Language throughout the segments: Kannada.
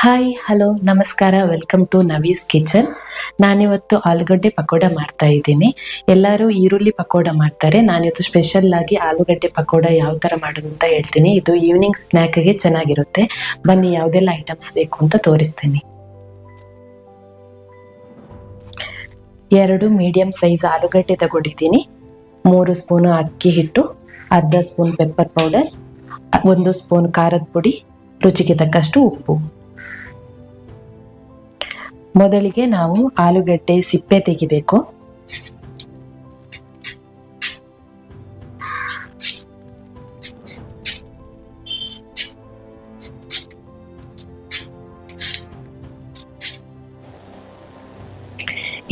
ಹಾಯ್ ಹಲೋ ನಮಸ್ಕಾರ, ವೆಲ್ಕಮ್ ಟು ನವೀಸ್ ಕಿಚನ್. ನಾನಿವತ್ತು ಆಲೂಗಡ್ಡೆ ಪಕೋಡ ಮಾಡ್ತಾ ಇದ್ದೀನಿ. ಎಲ್ಲರೂ ಈರುಳ್ಳಿ ಪಕೋಡ ಮಾಡ್ತಾರೆ, ನಾನಿವತ್ತು ಸ್ಪೆಷಲ್ ಆಗಿ ಆಲೂಗಡ್ಡೆ ಪಕೋಡ ಯಾವ ಥರ ಮಾಡೋದು ಅಂತ ಹೇಳ್ತೀನಿ. ಇದು ಈವ್ನಿಂಗ್ ಸ್ನ್ಯಾಕ್ಗೆ ಚೆನ್ನಾಗಿರುತ್ತೆ. ಬನ್ನಿ ಯಾವುದೆಲ್ಲ ಐಟಮ್ಸ್ ಬೇಕು ಅಂತ ತೋರಿಸ್ತೀನಿ. 2 ಮೀಡಿಯಂ ಸೈಜ್ ಆಲೂಗಡ್ಡೆ ತಗೊಂಡಿದ್ದೀನಿ. 3 ಸ್ಪೂನು ಅಕ್ಕಿ ಹಿಟ್ಟು, ಅರ್ಧ ಸ್ಪೂನ್ ಪೆಪ್ಪರ್ ಪೌಡರ್, 1 ಸ್ಪೂನ್ ಖಾರದ ಪುಡಿ, ರುಚಿಗೆ ತಕ್ಕಷ್ಟು ಉಪ್ಪು. ಮೊದಲಿಗೆ ನಾವು ಆಲೂಗಡ್ಡೆ ಸಿಪ್ಪೆ ತೆಗಿಬೇಕು.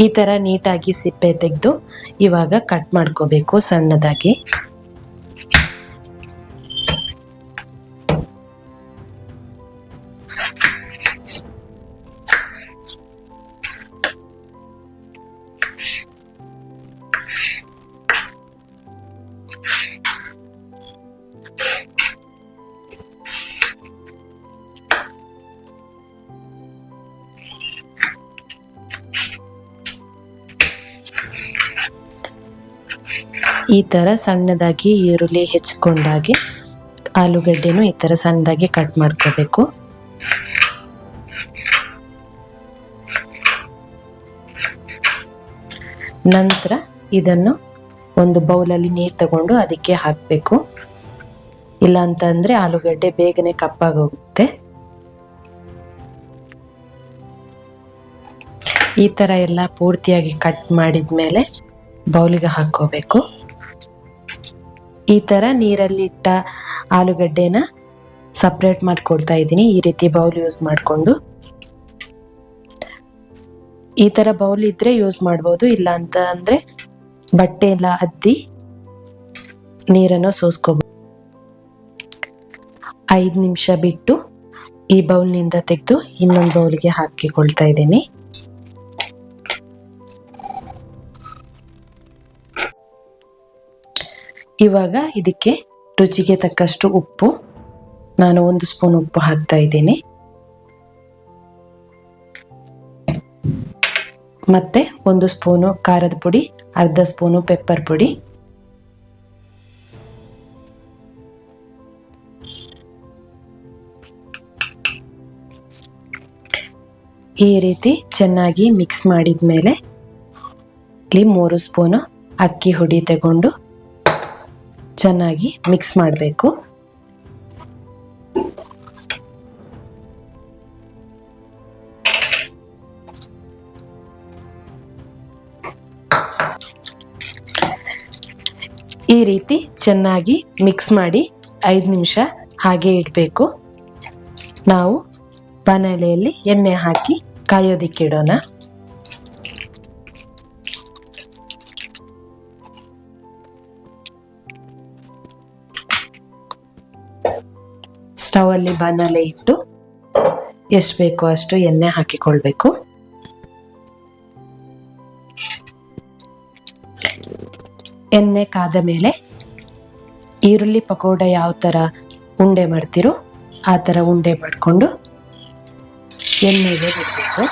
ಈ ತರ ನೀಟಾಗಿ ಸಿಪ್ಪೆ ತೆಗೆದು ಇವಾಗ ಕಟ್ ಮಾಡ್ಕೋಬೇಕು ಸಣ್ಣದಾಗಿ. ಈ ತರ ಸಣ್ಣದಾಗಿ ಈರುಳ್ಳಿ ಹೆಚ್ಚಿಕೊಂಡಾಗೆ ಆಲೂಗಡ್ಡೆನೂ ಈ ತರ ಸಣ್ಣದಾಗಿ ಕಟ್ ಮಾಡ್ಕೋಬೇಕು. ನಂತರ ಇದನ್ನು ಒಂದು ಬೌಲಲ್ಲಿ ನೀರು ತಗೊಂಡು ಅದಕ್ಕೆ ಹಾಕಬೇಕು. ಇಲ್ಲ ಅಂತಂದ್ರೆ ಆಲೂಗಡ್ಡೆ ಬೇಗನೆ ಕಪ್ಪಾಗೋಗುತ್ತೆ. ಈ ತರ ಎಲ್ಲ ಪೂರ್ತಿಯಾಗಿ ಕಟ್ ಮಾಡಿದ್ಮೇಲೆ ಬೌಲಿಗೆ ಹಾಕೋಬೇಕು. ಈ ತರ ನೀರಲ್ಲಿ ಇಟ್ಟ ಆಲೂಗಡ್ಡೆನ ಸಪ್ರೇಟ್ ಮಾಡ್ಕೊಳ್ತಾ ಇದ್ದೀನಿ. ಈ ರೀತಿ ಬೌಲ್ ಯೂಸ್ ಮಾಡಿಕೊಂಡು, ಈ ತರ ಬೌಲ್ ಇದ್ರೆ ಯೂಸ್ ಮಾಡ್ಬೋದು, ಇಲ್ಲ ಅಂತ ಅಂದ್ರೆ ಬಟ್ಟೆ ಎಲ್ಲ ಅದ್ದಿ ನೀರನ್ನು ಸೋಸ್ಕೋಬಹುದು. 5 ನಿಮಿಷ ಬಿಟ್ಟು ಈ ಬೌಲ್ನಿಂದ ತೆಗೆದು ಇನ್ನೊಂದು ಬೌಲ್ಗೆ ಹಾಕಿಕೊಳ್ತಾ ಇದ್ದೀನಿ. ಇವಾಗ ಇದಕ್ಕೆ ರುಚಿಗೆ ತಕ್ಕಷ್ಟು ಉಪ್ಪು, ನಾನು 1 ಸ್ಪೂನ್ ಉಪ್ಪು ಹಾಕ್ತಾ ಇದ್ದೀನಿ. ಮತ್ತೆ 1 ಸ್ಪೂನು ಖಾರದ ಪುಡಿ, ಅರ್ಧ ಸ್ಪೂನು ಪೆಪ್ಪರ್ ಪುಡಿ, ಈ ರೀತಿ ಚೆನ್ನಾಗಿ ಮಿಕ್ಸ್ ಮಾಡಿದ್ಮೇಲೆ ಇಲ್ಲಿ 3 ಸ್ಪೂನು ಅಕ್ಕಿ ಹುಡಿ ತಗೊಂಡು ಚೆನ್ನಾಗಿ ಮಿಕ್ಸ್ ಮಾಡಬೇಕು. ಈ ರೀತಿ ಚೆನ್ನಾಗಿ ಮಿಕ್ಸ್ ಮಾಡಿ 5 ನಿಮಿಷ ಹಾಗೆ ಇಡಬೇಕು. ನಾವು ಬಾಣಲೆಯಲ್ಲಿ ಎಣ್ಣೆ ಹಾಕಿ ಕಾಯೋದಿಕ್ಕೆ ಇಡೋಣ. ಸ್ಟವ್ ಅಲ್ಲಿ ಬಾಣಲೆ ಇಟ್ಟು ಎಷ್ಟು ಬೇಕೋ ಅಷ್ಟು ಎಣ್ಣೆ ಹಾಕಿಕೊಳ್ಬೇಕು. ಎಣ್ಣೆ ಕಾದ ಮೇಲೆ ಈರುಳ್ಳಿ ಪಕೋಡ ಯಾವ ತರ ಉಂಡೆ ಮಾಡ್ತಿರೋ ಆ ತರ ಉಂಡೆ ಮಾಡಿಕೊಂಡು ಎಣ್ಣೆಗೆ ಬಿಡಬೇಕು.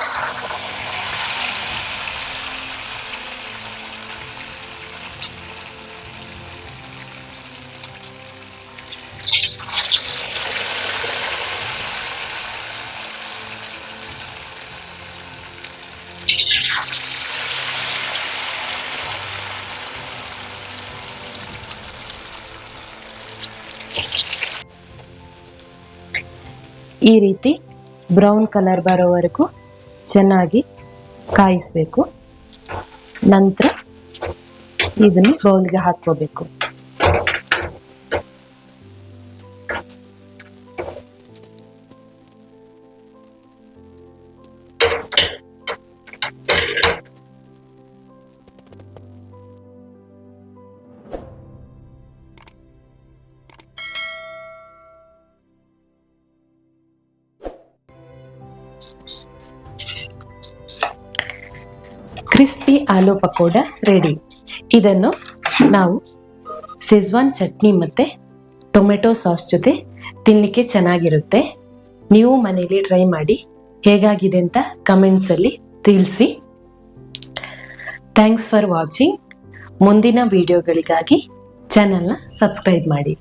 ಈ ರೀತಿ ಬ್ರೌನ್ ಕಲರ್ ಬರೋವರೆಗೂ ಚೆನ್ನಾಗಿ ಕಾಯಿಸಬೇಕು. ನಂತರ ಇದನ್ನು ಬೌಲ್ಗೆ ಹಾಕೋಬೇಕು. ಕ್ರಿಸ್ಪಿ ಆಲೂ ಪಕೋಡ ರೆಡಿ. ಇದನ್ನು ನಾವು ಸೆಜ್ವಾನ್ ಚಟ್ನಿ ಮತ್ತು ಟೊಮೆಟೊ ಸಾಸ್ ಜೊತೆ ತಿನ್ನಲಿಕ್ಕೆ ಚೆನ್ನಾಗಿರುತ್ತೆ. ನೀವು ಮನೇಲಿ ಟ್ರೈ ಮಾಡಿ ಹೇಗಾಗಿದೆ ಅಂತ ಕಮೆಂಟ್ಸಲ್ಲಿ ತಿಳಿಸಿ. Thanks for watching. ಮುಂದಿನ ವಿಡಿಯೋಗಳಿಗಾಗಿ ಚಾನಲ್ನ ಸಬ್ಸ್ಕ್ರೈಬ್ ಮಾಡಿ.